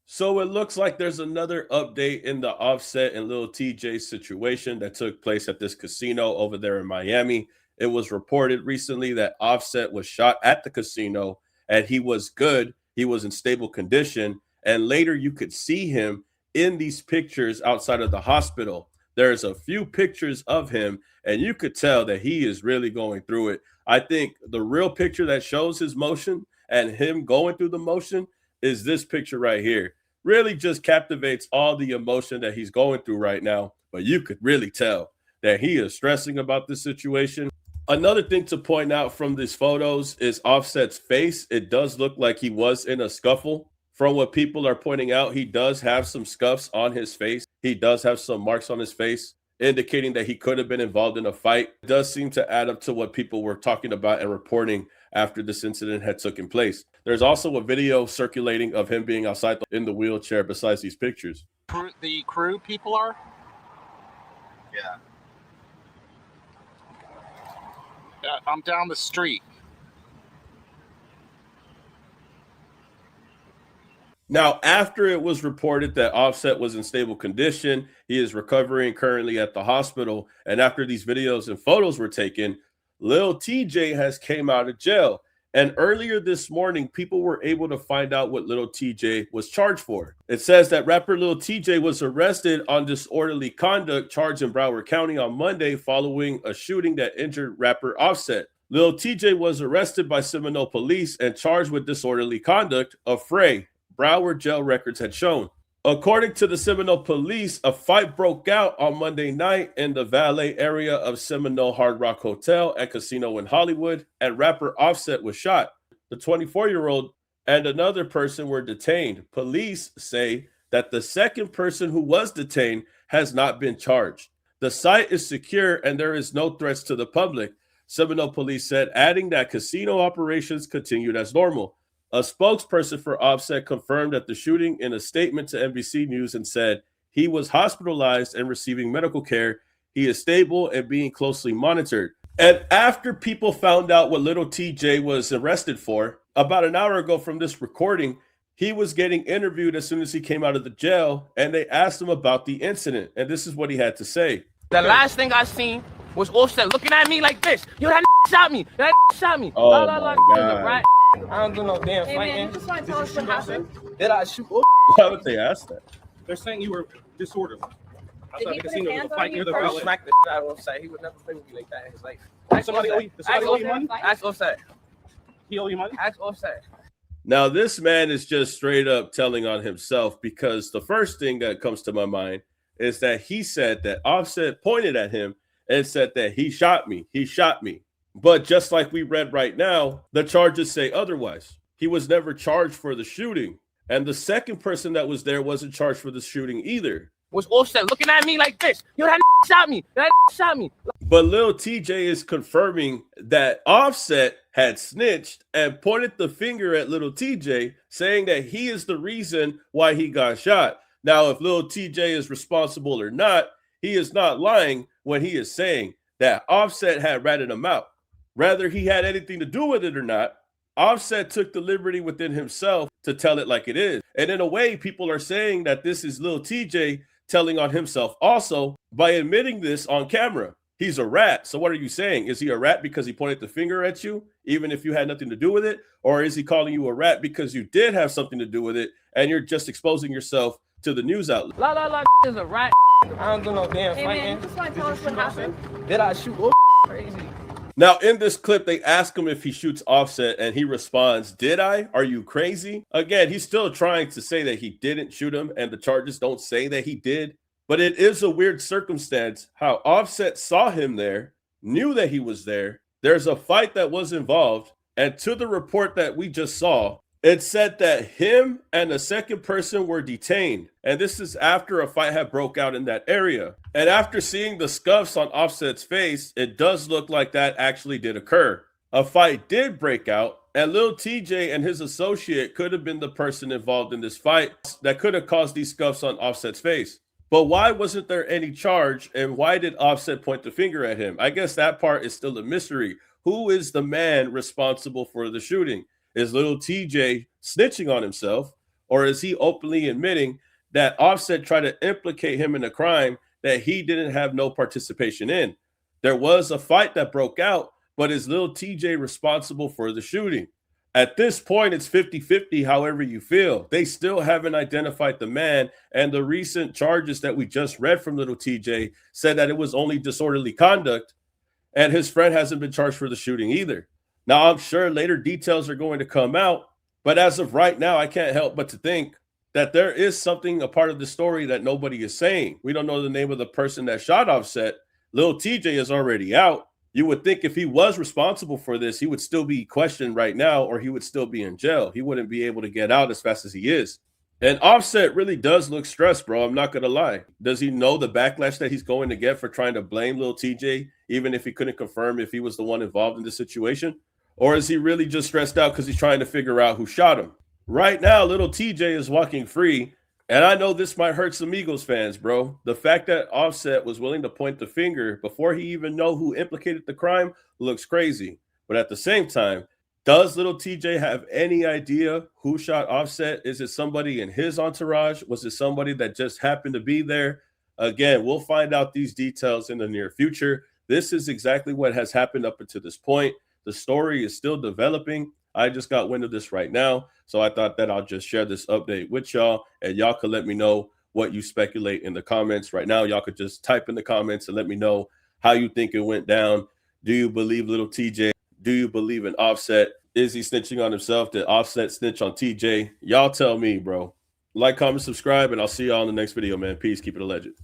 So it looks like there's another update in the Offset and Lil TJ situation that took place at this casino over there in Miami. It was reported recently that Offset was shot at the casino and he was good. He was in stable condition. And later you could see him in these pictures outside of the hospital. There's a few pictures of him, and you could tell that he is really going through it. I think the real picture that shows his motion and him going through the motion is this picture right here. Really just captivates all the emotion that he's going through right now. But you could really tell that he is stressing about this situation. Another thing to point out from these photos is Offset's face. It does look like he was in a scuffle. From what people are pointing out, he does have some scuffs on his face. He does have some marks on his face, indicating that he could have been involved in a fight. It does seem to add up to what people were talking about and reporting after this incident had taken place. There's also a video circulating of him being outside in the wheelchair besides these pictures. The crew people are? Yeah. I'm down the street. Now, after it was reported that Offset was in stable condition, he is recovering currently at the hospital. And after these videos and photos were taken, Lil Tjay has came out of jail. And earlier this morning, people were able to find out what Lil Tjay was charged for. It says that rapper Lil Tjay was arrested on disorderly conduct charged in Broward County on Monday following a shooting that injured rapper Offset. Lil Tjay was arrested by Seminole police and charged with disorderly conduct, a fray Broward jail records had shown. According to the Seminole police, a fight broke out on Monday night in the valet area of Seminole Hard Rock Hotel and Casino in Hollywood, and rapper Offset was shot. The 24-year-old and another person were detained. Police say that the second person who was detained has not been charged. The site is secure and there is no threats to the public, Seminole police said, adding that casino operations continued as normal. A spokesperson for Offset confirmed that the shooting in a statement to NBC News and said he was hospitalized and receiving medical care. He is stable and being closely monitored. And after people found out what Lil Tjay was arrested for, about an hour ago from this recording, he was getting interviewed as soon as he came out of the jail, and they asked him about the incident. And this is what he had to say. The last thing I seen was Offset looking at me like this. Yo, that shot me. That shot me. Oh, my God. Right? I don't do no damn fighting. Man, just want to tell us what happened. Did I shoot? Why would they ask that? They're saying you were disorderly. Did he put his hands on you near the first? I valet. smacked the shit out of Offset. He would never play with me like that in his life. Somebody owe you money? Ask Offset. He owe you money? Ask Offset. Now, this man is just straight up telling on himself, because the first thing that comes to my mind is that he said that Offset pointed at him and said that he shot me. He shot me. But just like we read right now, the charges say otherwise. He was never charged for the shooting. And the second person that was there wasn't charged for the shooting either. Was Offset looking at me like this. Yo, that shot me. That shot me. But Lil Tjay is confirming that Offset had snitched and pointed the finger at Lil Tjay, saying that he is the reason why he got shot. Now, if Lil Tjay is responsible or not, he is not lying when he is saying that Offset had ratted him out. Whether he had anything to do with it or not, Offset took the liberty within himself to tell it like it is. And in a way, people are saying that this is Lil Tjay telling on himself also by admitting this on camera. He's a rat. So what are you saying? Is he a rat because he pointed the finger at you, even if you had nothing to do with it? Or is he calling you a rat because you did have something to do with it and you're just exposing yourself to the news outlet? La is a rat. I don't do no damn Hey, fighting. man, just want to tell us what happened. Did I shoot? Crazy. Now, in this clip, they ask him if he shoots Offset, and he responds, "Did I? Are you crazy?" Again, he's still trying to say that he didn't shoot him, and the charges don't say that he did. But it is a weird circumstance how Offset saw him there, knew that he was there. There's a fight that was involved, and to the report that we just saw, it said that him and a second person were detained. And this is after a fight had broke out in that area. And after seeing the scuffs on Offset's face, it does look like that actually did occur. A fight did break out, and Lil Tjay and his associate could have been the person involved in this fight that could have caused these scuffs on Offset's face. But why wasn't there any charge, and why did Offset point the finger at him? I guess that part is still a mystery. Who is the man responsible for the shooting? Is Lil Tjay snitching on himself, Or is he openly admitting that Offset tried to implicate him in a crime that he didn't have no participation in? There was a fight that broke out, but is Lil Tjay responsible for the shooting? At this point, it's 50-50, however you feel. They still haven't identified the man, and the recent charges that we just read from Lil Tjay said that it was only disorderly conduct, and his friend hasn't been charged for the shooting either. Now, I'm sure later details are going to come out, but as of right now, I can't help but to think that there is something, a part of the story that nobody is saying. We don't know the name of the person that shot Offset. Lil Tjay is already out. You would think if he was responsible for this, he would still be questioned right now, or he would still be in jail. He wouldn't be able to get out as fast as he is. And Offset really does look stressed, bro. I'm not going to lie. Does he know the backlash that he's going to get for trying to blame Lil Tjay, even if he couldn't confirm if he was the one involved in the situation? Or is he really just stressed out because he's trying to figure out who shot him? Right now, Lil Tjay is walking free. And I know this might hurt some Eagles fans, bro. The fact that Offset was willing to point the finger before he even know who implicated the crime looks crazy. But at the same time, does Lil Tjay have any idea who shot Offset? Is it somebody in his entourage? Was it somebody that just happened to be there? Again, we'll find out these details in the near future. This is exactly what has happened up until this point. The story is still developing. I just got wind of this right now, so I thought that I'll just share this update with y'all, and y'all could let me know what you speculate in the comments. Right now, y'all could just type in the comments and let me know how you think it went down. Do you believe Lil Tjay? Do you believe in Offset? Is he snitching on himself? Did Offset snitch on Tjay? Y'all tell me, bro. Like, comment, subscribe, and I'll see y'all in the next video, man. Peace. Keep it a legend.